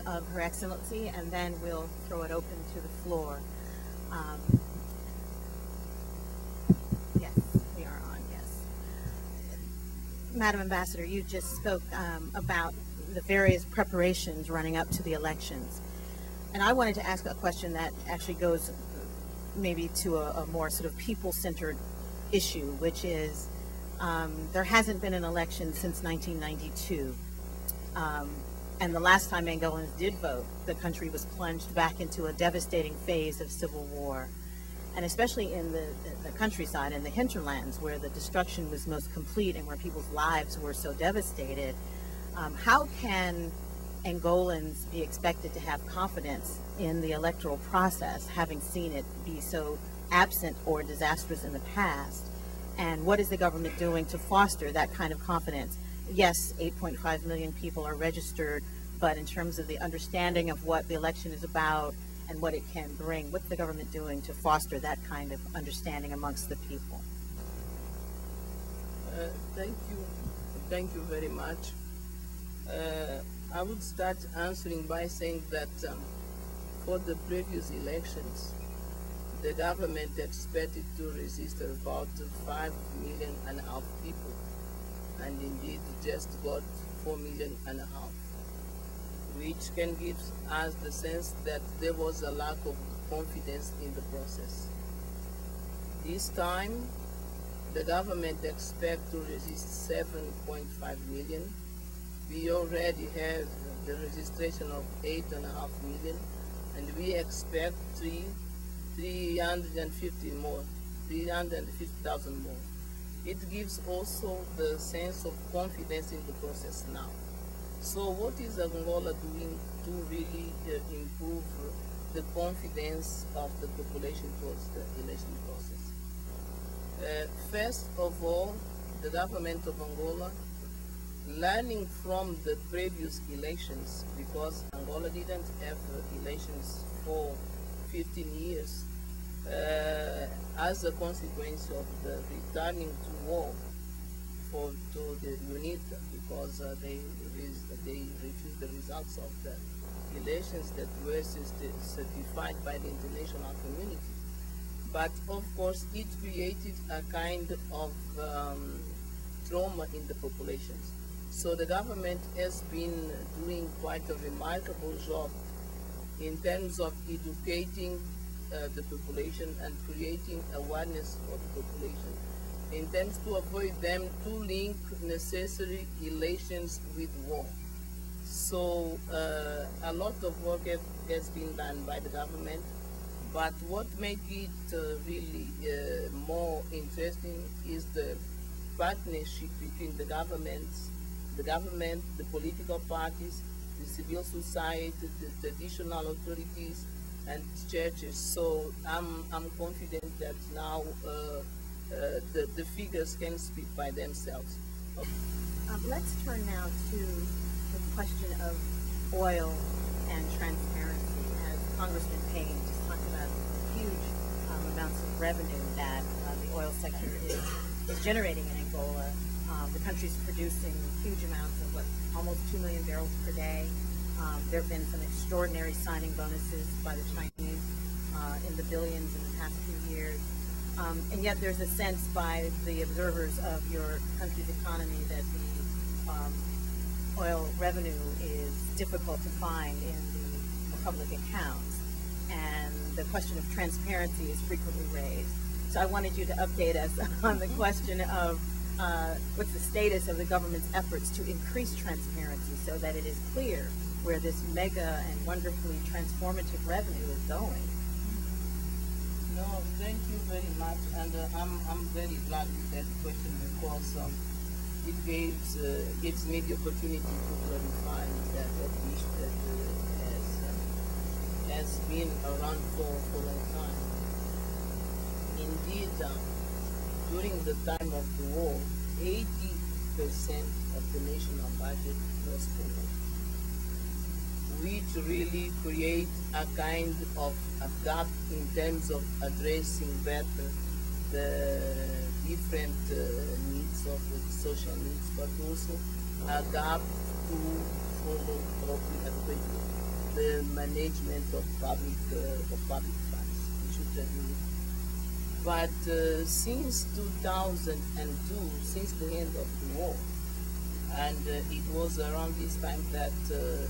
of Her Excellency, and then we'll throw it open to the floor. Yes, we are on, yes. Madam Ambassador, you just spoke about the various preparations running up to the elections. And I wanted to ask a question that actually goes maybe to a more sort of people-centered issue, which is there hasn't been an election since 1992. And the last time Angolans did vote, the country was plunged back into a devastating phase of civil war. And especially in the countryside and the hinterlands, where the destruction was most complete and where people's lives were so devastated, how can Angolans be expected to have confidence in the electoral process, having seen it be so absent or disastrous in the past? And what is the government doing to foster that kind of confidence? Yes, 8.5 million people are registered, but in terms of the understanding of what the election is about and what it can bring, what's the government doing to foster that kind of understanding amongst the people? Thank you very much. I would start answering by saying that for the previous elections, the government expected to register about 5.5 million people, and indeed just got 4.5 million, which can give us the sense that there was a lack of confidence in the process. This time, the government expects to register 7.5 million. We already have the registration of 8.5 million, and we expect 350,000 more. It gives also the sense of confidence in the process now. So what is Angola doing to really improve the confidence of the population towards the election process? First of all, the government of Angola, learning from the previous elections, because Angola didn't have elections for 15 years, as a consequence of the returning to war to the UNITA, because they refused the results of the elections that were certified by the international community. But of course, it created a kind of trauma in the populations. So the government has been doing quite a remarkable job in terms of educating the population and creating awareness for the population, in terms to avoid them to link necessary elections with war. So a lot of work has been done by the government, but what makes it really more interesting is the partnership between the government, the political parties, the civil society, the traditional authorities, and churches. So I'm confident that now the figures can speak by themselves. Let's turn now to the question of oil and transparency. As Congressman Payne just talked about huge amounts of revenue that the oil sector is generating in Angola. The country's producing huge amounts of almost 2 million barrels per day. There have been some extraordinary signing bonuses by the Chinese in the billions in the past few years. And yet there's a sense by the observers of your country's economy that the oil revenue is difficult to find in the public accounts. And the question of transparency is frequently raised. So I wanted you to update us on the question of what's the status of the government's efforts to increase transparency so that it is clear where this mega and wonderfully transformative revenue is going. No, thank you very much, and I'm very glad with that question, because it gives me the opportunity to clarify that issue that has been around for a long time. Indeed, during the time of the war, 80% of the national budget was for, which really create a kind of a gap in terms of addressing better the different needs of the social needs, but also a gap to follow properly adequately the management of public funds. We should admit. But since 2002, since the end of the war, and it was around this time that the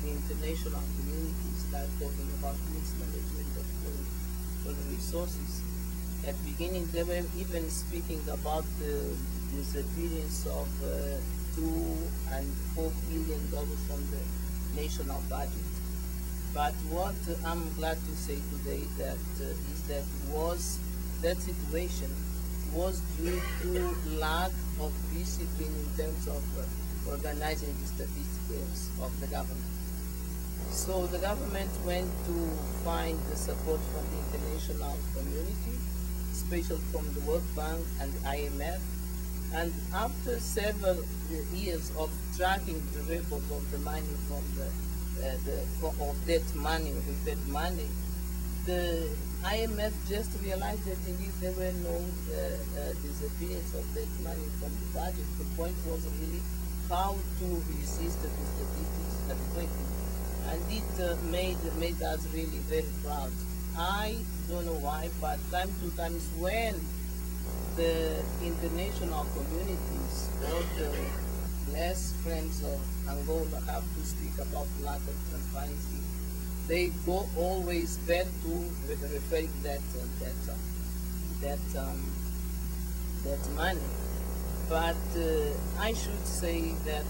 international community started talking about mismanagement of the resources. At the beginning, they were even speaking about the disappearance of $2 and $4 billion from the national budget. But what I'm glad to say today is that that situation was due to lack of discipline in terms of organizing the statistics of the government. So the government went to find the support from the international community, especially from the World Bank and the IMF. And after several years of tracking the records of the money from of that money, the IMF just realized that indeed there were no disappearance of that money from the budget. The point was really how to resist the statistics adequately. And it made us really very proud. I don't know why, but time to time when the international communities or the less friends of Angola have to speak about lack of transparency, they go always back to referring that money. But I should say that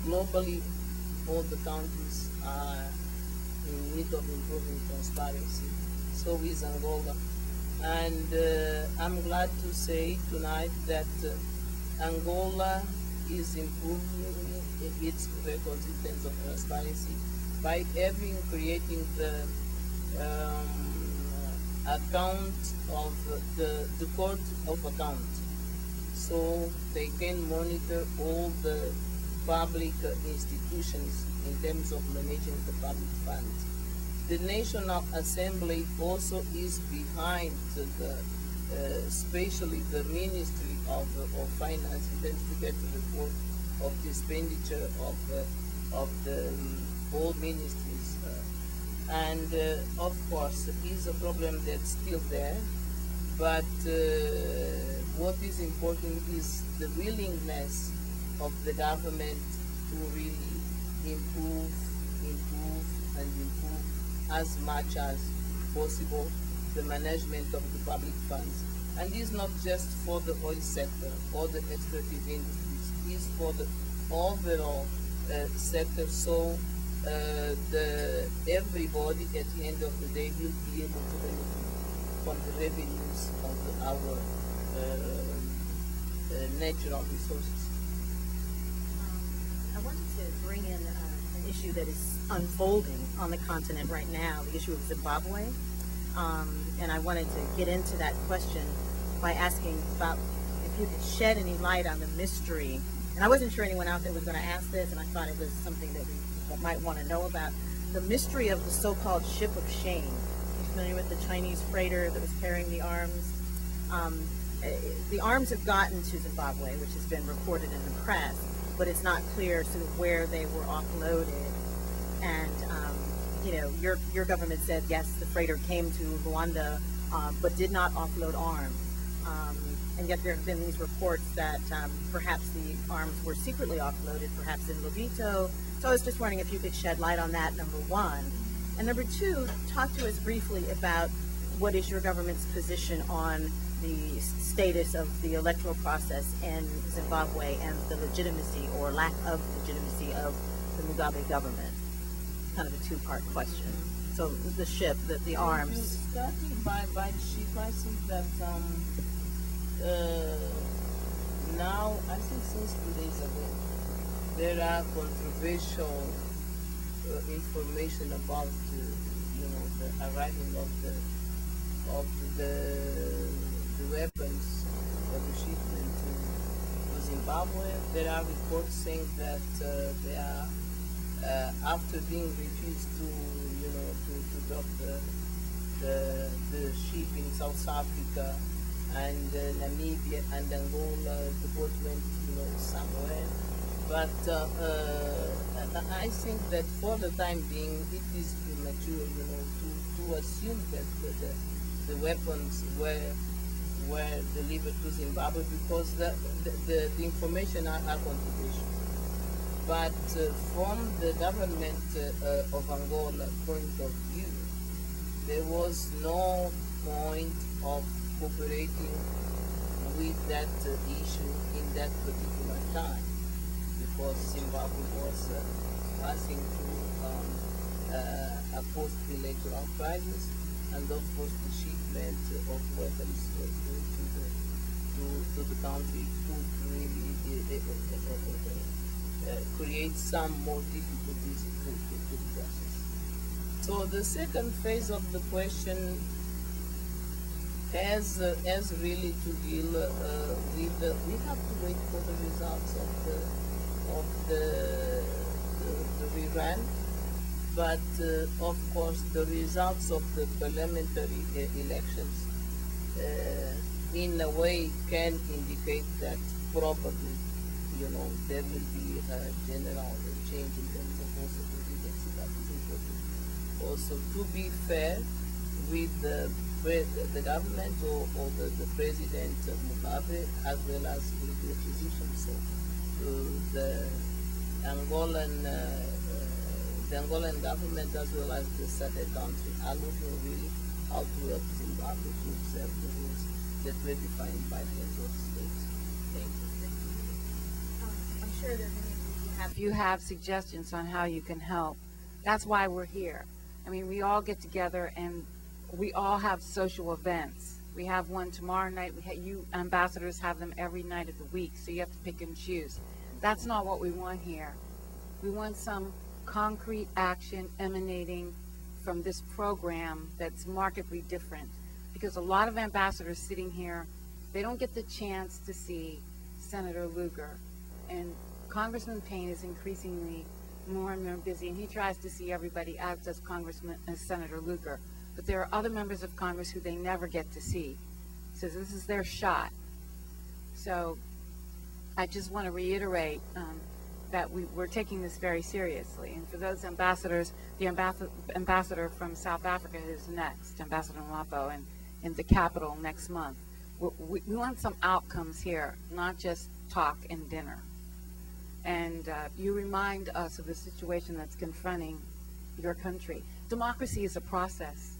globally, all the countries are in need of improving transparency. So is Angola. And I'm glad to say tonight that Angola is improving its records in terms of transparency by creating the account of the court of account, so they can monitor all the public institutions in terms of managing the public funds. The National Assembly also is behind especially the Ministry of Finance in terms to get the report of the expenditure of the all ministries. And of course, it is a problem that's still there, but what is important is the willingness of the government to really improve as much as possible the management of the public funds. And this is not just for the oil sector or the extractive industries, it is for the overall sector, so everybody at the end of the day will be able to benefit from the revenues of our natural resources. I wanted to bring in an issue that is unfolding on the continent right now, the issue of Zimbabwe. And I wanted to get into that question by asking about if you could shed any light on the mystery. And I wasn't sure anyone out there was going to ask this, and I thought it was something that we might want to know about. The mystery of the so-called ship of shame. Are you familiar with the Chinese freighter that was carrying the arms? The arms have gotten to Zimbabwe, which has been reported in the press, but it's not clear sort of where they were offloaded. And your government said yes, the freighter came to Rwanda, but did not offload arms. And yet there have been these reports that perhaps the arms were secretly offloaded, perhaps in Lobito. So I was just wondering if you could shed light on that, number one. And number two, talk to us briefly about what is your government's position on the status of the electoral process in Zimbabwe and the legitimacy or lack of legitimacy of the Mugabe government. Kind of a two-part question. So the ship, the arms. Starting by the ship, I think that now, I think since 2 days ago, there are controversial information about the arrival of the weapons or the shipment to Zimbabwe. There are reports saying that they are after being refused to dock the ship in South Africa and Namibia and Angola, the boat went somewhere. But I think that for the time being, it is premature, to assume that the weapons were delivered to Zimbabwe, because the information are confidential. But from the government of Angola point of view, there was no point of cooperating with that issue in that particular time, because Zimbabwe was passing through a post-electoral crisis, and of course the shipment of weapons to the country could really create some more difficulties to the process. So the second phase of the question has really to deal with we have to wait for the results of the rerun, but of course the results of the parliamentary elections in a way can indicate that probably there will be a general change in terms of also presidency. That is important. Also, to be fair with the government or the president Mugabe, as well as with the opposition. So the Angolan government, as well as the SADC country, are looking really how to help Zimbabwe to observe the rules that were defined by the heads of state. Thank you. I'm sure that many of you have suggestions on how you can help. That's why we're here. I mean, we all get together and we all have social events. We have one tomorrow night. You ambassadors have them every night of the week, so you have to pick and choose. That's not what we want here. We want some concrete action emanating from this program that's markedly different, because a lot of ambassadors sitting here, they don't get the chance to see Senator Lugar. And Congressman Payne is increasingly more and more busy, and he tries to see everybody, as does Senator Lugar. But there are other members of Congress who they never get to see. So this is their shot. So I just want to reiterate that we're taking this very seriously. And for those ambassadors, the ambassador from South Africa is next, Ambassador Mlapo, in the capital next month. We want some outcomes here, not just talk and dinner. And you remind us of the situation that's confronting your country. Democracy is a process.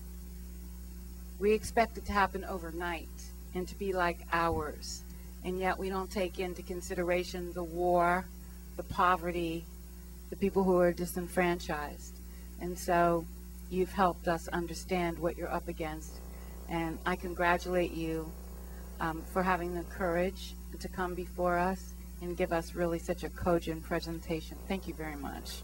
We expect it to happen overnight and to be like ours. And yet we don't take into consideration the war, the poverty, the people who are disenfranchised. And so you've helped us understand what you're up against. And I congratulate you for having the courage to come before us and give us really such a cogent presentation. Thank you very much.